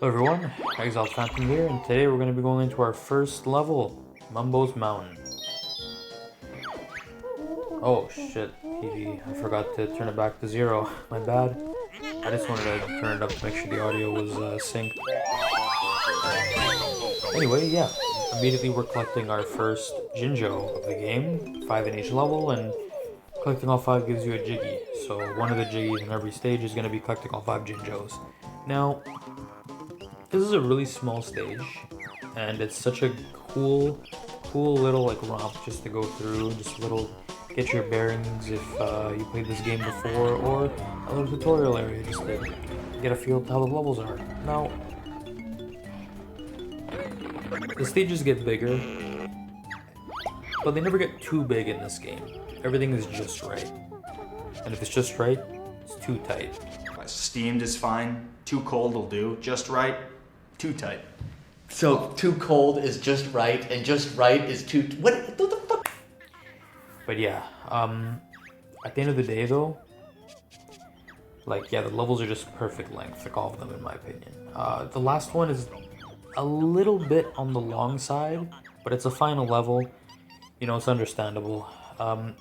Hello everyone, Exiled Phantom here, and today we're going to be going into our first level, Mumbo's Mountain. Oh shit, PG, I forgot to turn it back to 0, my bad. I just wanted to turn it up to make sure the audio was synced. Anyway, yeah, immediately we're collecting our first Jinjo of the game, 5 in each level, and collecting all 5 gives you a Jiggy. So one of the Jiggies in every stage is going to be collecting all 5 Jinjos. Now, this is a really small stage, and it's such a cool little like romp just to go through, just a little get your bearings if you played this game before, or a little tutorial area just to get a feel of how the levels are. Now, the stages get bigger, but they never get too big in this game. Everything is just right, and if it's just right, it's too tight. Steamed is fine, too cold will do, just right, too tight. So too cold is just right, and just right is too. What the fuck? But yeah, at the end of the day though, like yeah, the levels are just perfect length, like all of them in my opinion. The last one is a little bit on the long side, but it's a final level. You know, it's understandable.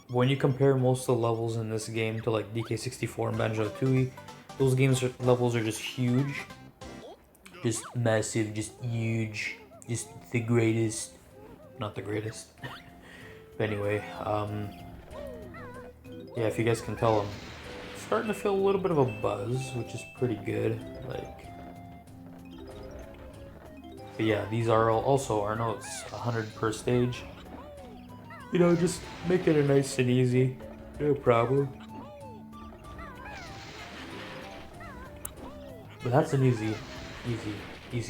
When you compare most of the levels in this game to like DK64 and Banjo-Tooie, those levels are just huge. Just massive, just huge, just the greatest. Not the greatest. But anyway, yeah, if you guys can tell, I'm starting to feel a little bit of a buzz, which is pretty good. Like, but yeah, these are also our notes, 100 per stage. You know, just make it a nice and easy, no problem. But that's an easy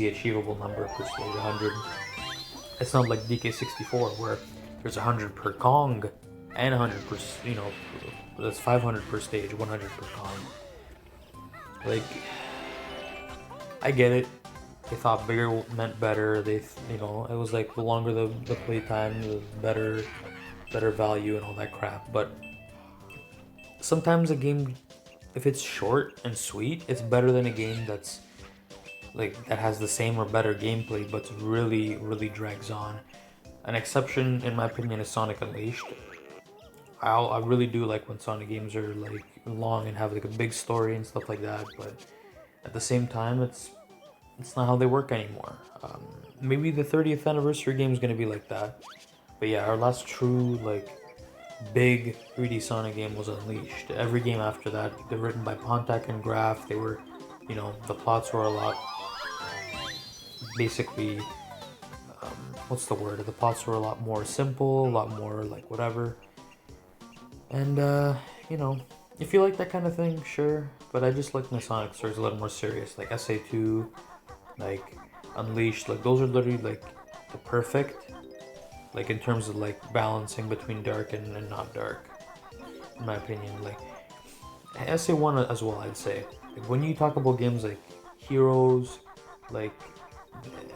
achievable number per stage, 100. It's not like DK64 where there's 100 per Kong and 100 per, you know, that's 500 per stage, 100 per Kong. Like, I get it. They thought bigger meant better. They, you know, it was like the longer the playtime, the better value and all that crap. But sometimes a game, if it's short and sweet, it's better than a game that's like that has the same or better gameplay, but really drags on. An exception, in my opinion, is Sonic Unleashed. I really do like when Sonic games are like long and have like a big story and stuff like that, but at the same time, it's not how they work anymore. Maybe the 30th anniversary game is gonna be like that, but yeah, our last true like big 3D Sonic game was Unleashed. Every game after that, they're written by Pontac and Graf. They were, you know, the plots were a lot, basically, what's the word? The plots were a lot more simple, a lot more like whatever. And, you know, if you like that kind of thing, sure. But I just like my Sonic stories a little more serious, like SA2, like Unleashed. Like those are literally like the perfect, like in terms of like balancing between dark and not dark, in my opinion. Like SA1 as well, I'd say. Like, when you talk about games like Heroes, like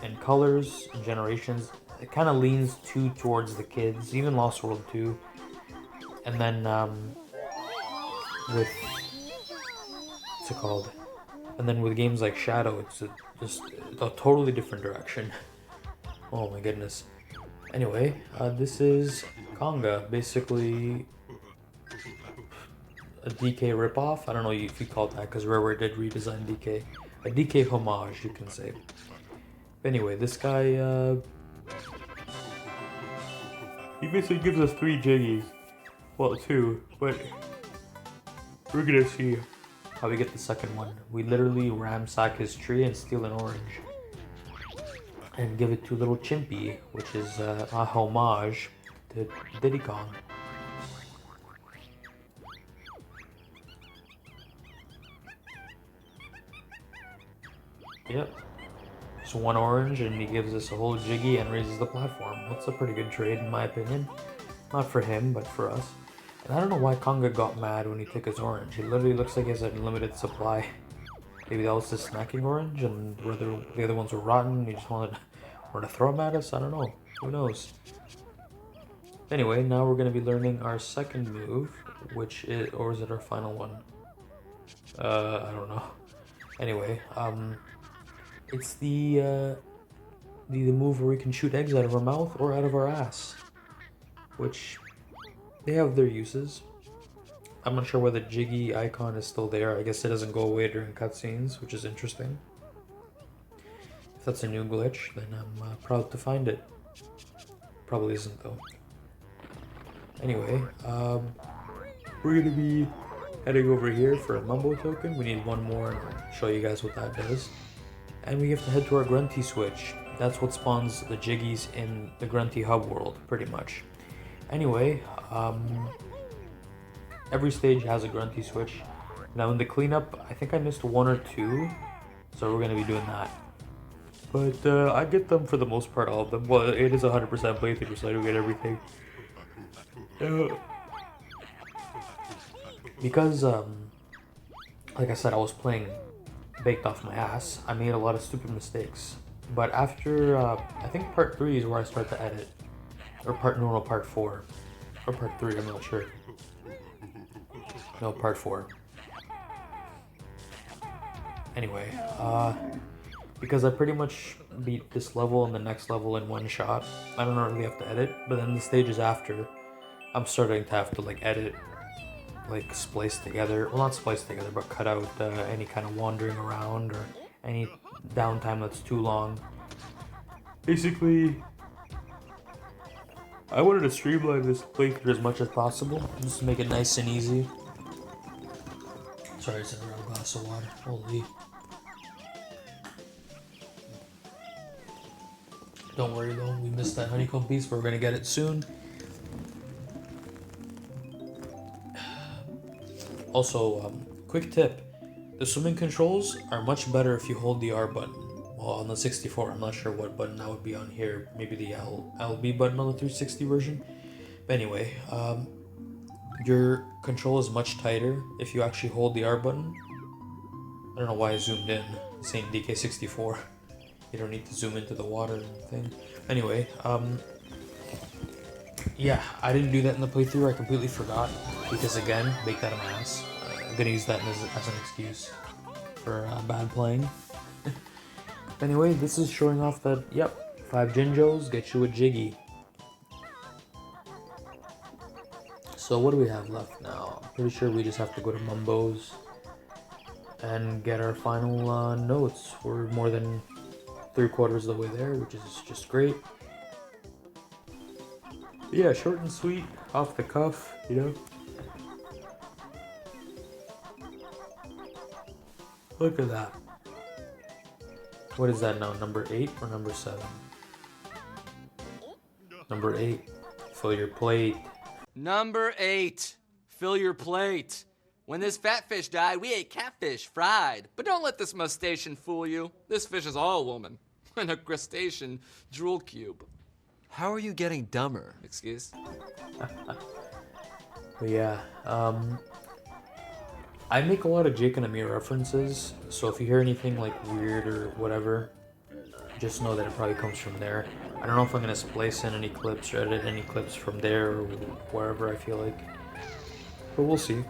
and Colors and Generations, it kind of leans too towards the kids. Even Lost World 2, and then with what's it called? And then with games like Shadow, it's just a totally different direction. Oh my goodness. Anyway, this is Conga, basically a DK ripoff. I don't know if you call it that, because Rareware did redesign DK. A DK homage, you can say. But anyway, this guy, he basically gives us 3 Jiggies. Well, 2, but we're gonna see how we get the second one. We literally ransack his tree and steal an orange. And give it to little Chimpy, which is a homage to Diddy Kong. Yep. Just 1 orange and he gives us a whole Jiggy and raises the platform. That's a pretty good trade in my opinion. Not for him, but for us. And I don't know why Conga got mad when he took his orange. He literally looks like he has a limited supply. Maybe that was his snacking orange and the other ones were rotten. He just wanted to throw them at us? I don't know. Who knows? Anyway, now we're going to be learning our second move, which is, or is it our final one? I don't know. Anyway, It's the move where we can shoot eggs out of our mouth or out of our ass, which they have their uses. I'm not sure whether Jiggy icon is still there. I guess it doesn't go away during cutscenes, which is interesting. If that's a new glitch, then I'm proud to find it. Probably isn't though. Anyway, we're gonna be heading over here for a Mumbo token. We need one more and I'll show you guys what that does. And we have to head to our Grunty switch. That's what spawns the Jiggies in the Grunty hub world, pretty much. Anyway, every stage has a Grunty switch. Now in the cleanup, I think I missed one or two, so we're gonna be doing that. But I get them for the most part, all of them. Well, it is 100% playthrough, so I do get everything. Because, like I said, I was playing baked off my ass, I made a lot of stupid mistakes. But after, I think part 3 is where I start to edit. Or part 4. Or part 3, I'm not sure. No, part 4. Anyway, because I pretty much beat this level and the next level in one shot, I don't really have to edit, but then the stages after, I'm starting to have to like edit, like splice together, well not splice together, but cut out any kind of wandering around or any downtime that's too long. Basically, I wanted to streamline this playthrough as much as possible, just to make it nice and easy. Sorry, it's another glass of water, holy. Don't worry though, we missed that honeycomb piece, but we're gonna get it soon. Also, quick tip, the swimming controls are much better if you hold the R button. Well, on the 64, I'm not sure what button that would be on here, maybe the LB button on the 360 version. But anyway, your control is much tighter if you actually hold the R button. I don't know why I zoomed in, saying DK64. You don't need to zoom into the water or anything. Anyway, yeah, I didn't do that in the playthrough. I completely forgot because again, baked out of my ass. I'm gonna use that as an excuse for bad playing. Anyway, this is showing off that, yep, 5 Jinjos get you a Jiggy. So what do we have left now? I'm pretty sure we just have to go to Mumbo's and get our final notes. We're more than 3/4 of the way there, which is just great. But yeah, short and sweet, off the cuff, you know. Look at that. What is that now, number 8 or number 7? Number 8, fill your plate. Number 8, fill your plate. When this fat fish died, we ate catfish fried. But don't let this mustachian fool you. This fish is all woman. And a crustacean drool cube. How are you getting dumber? Excuse? But yeah, I make a lot of Jake and Amir references, so if you hear anything like weird or whatever, just know that it probably comes from there. I don't know if I'm gonna splice in any clips or edit any clips from there or wherever I feel like, but we'll see.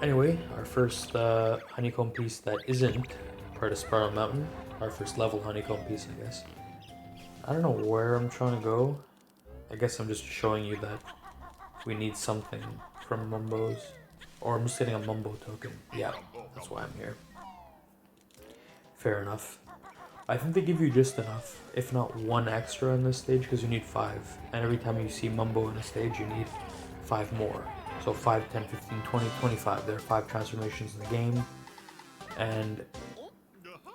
Anyway, our first honeycomb piece that isn't part of Spiral Mountain, our first level honeycomb piece, I guess. I don't know where I'm trying to go. I guess I'm just showing you that we need something from Mumbo's. Or I'm just getting a Mumbo token. Yeah, that's why I'm here. Fair enough. I think they give you just enough, if not 1 extra in this stage, because you need 5. And every time you see Mumbo in a stage, you need 5 more. So 5, 10, 15, 20, 25. There are 5 transformations in the game. And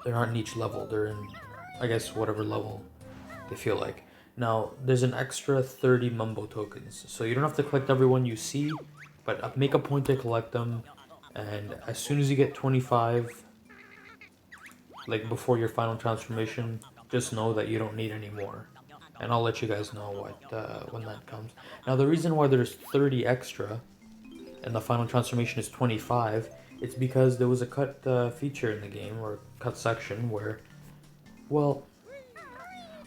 they're not in each level. They're in, I guess, whatever level they feel like. Now, there's an extra 30 Mumbo tokens. So you don't have to collect every one you see, but make a point to collect them. And as soon as you get 25, like before your final transformation, just know that you don't need any more. And I'll let you guys know what when that comes. Now, the reason why there's 30 extra and the final transformation is 25, it's because there was a cut feature in the game, or cut section, where, well,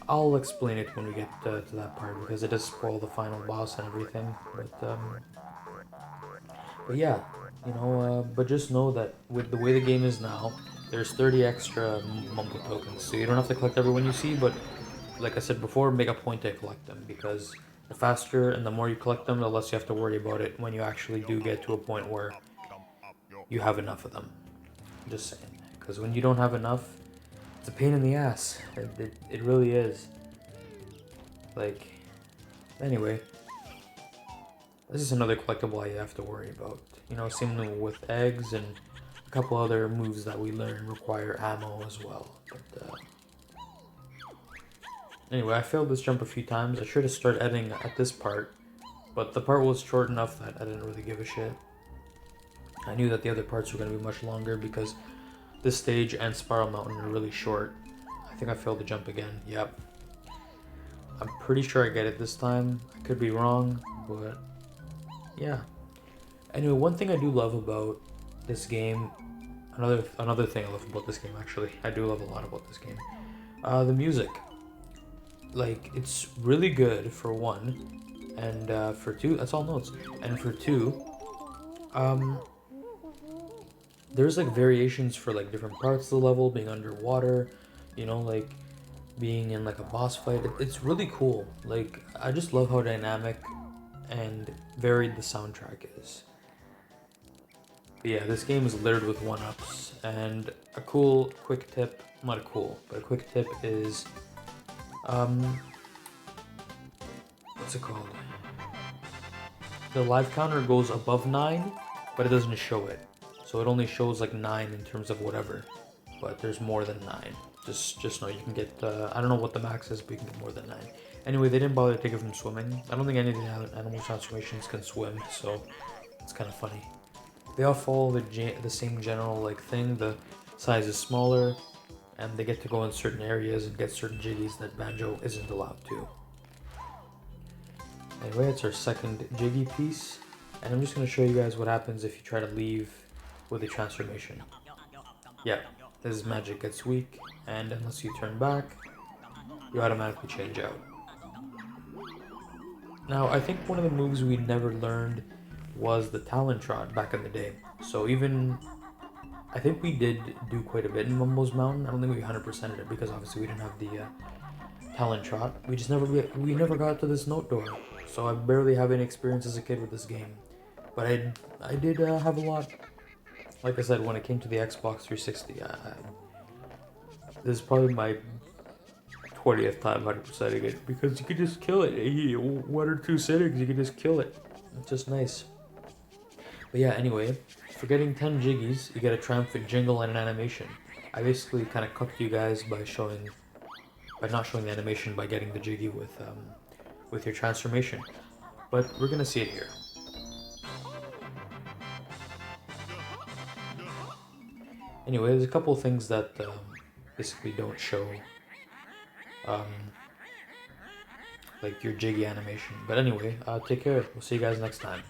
I'll explain it when we get to that part, because it does spoil the final boss and everything, but yeah, you know, but just know that with the way the game is now, there's 30 extra Mumbo tokens, so you don't have to collect every one you see, but like I said before, make a point to collect them, because the faster and the more you collect them, the less you have to worry about it when you actually do get to a point where you have enough of them. Just saying. Because when you don't have enough, it's a pain in the ass. It really is. Like, anyway. This is another collectible I have to worry about. You know, same with eggs, and a couple other moves that we learn require ammo as well. But, anyway, I failed this jump a few times. I should have started editing at this part, but the part was short enough that I didn't really give a shit. I knew that the other parts were going to be much longer because this stage and Spiral Mountain are really short. I think I failed the jump again. Yep. I'm pretty sure I get it this time. I could be wrong, but yeah. Anyway, one thing I do love about this game, another thing I love about this game actually, I do love a lot about this game, the music. Like, it's really good for one, and for two, that's all notes. And for two, there's like variations for like different parts of the level, being underwater, you know, like being in like a boss fight. It's really cool. Like, I just love how dynamic and varied the soundtrack is. But yeah, this game is littered with one-ups, and a cool quick tip, not cool, but a quick tip is, what's it called? The live counter goes above 9, but it doesn't show it. So it only shows like 9 in terms of whatever, but there's more than 9. Just know you can get, I don't know what the max is, but you can get more than 9. Anyway, they didn't bother to take it from swimming. I don't think any of the animal transformations can swim, so it's kind of funny. They all follow the same general like thing. The size is smaller, and they get to go in certain areas and get certain jiggies that Banjo isn't allowed to. Anyway, it's our second jiggy piece, and I'm just going to show you guys what happens if you try to leave with a transformation. Yeah, this magic gets weak, and unless you turn back, you automatically change out. Now, I think one of the moves we never learned was the Talon Trot back in the day. So even, I think we did do quite a bit in Mumbo's Mountain. I don't think we 100%ed it because obviously we didn't have the Talon Trot. We never got to this note door. So I barely have any experience as a kid with this game. But I did have a lot. Like I said, when it came to the Xbox 360, this is probably my 20th time 100%ing it, because you could just kill it. 1 or 2 sittings, you could just kill it. It's just nice. But yeah, anyway, for getting 10 jiggies, you get a triumphant jingle and an animation. I basically kind of cooked you guys by not showing the animation, by getting the jiggy with your transformation. But we're gonna see it here. Anyway, there's a couple of things that basically don't show like your jiggy animation. But anyway, take care. We'll see you guys next time.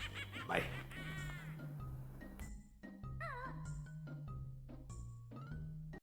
Bye.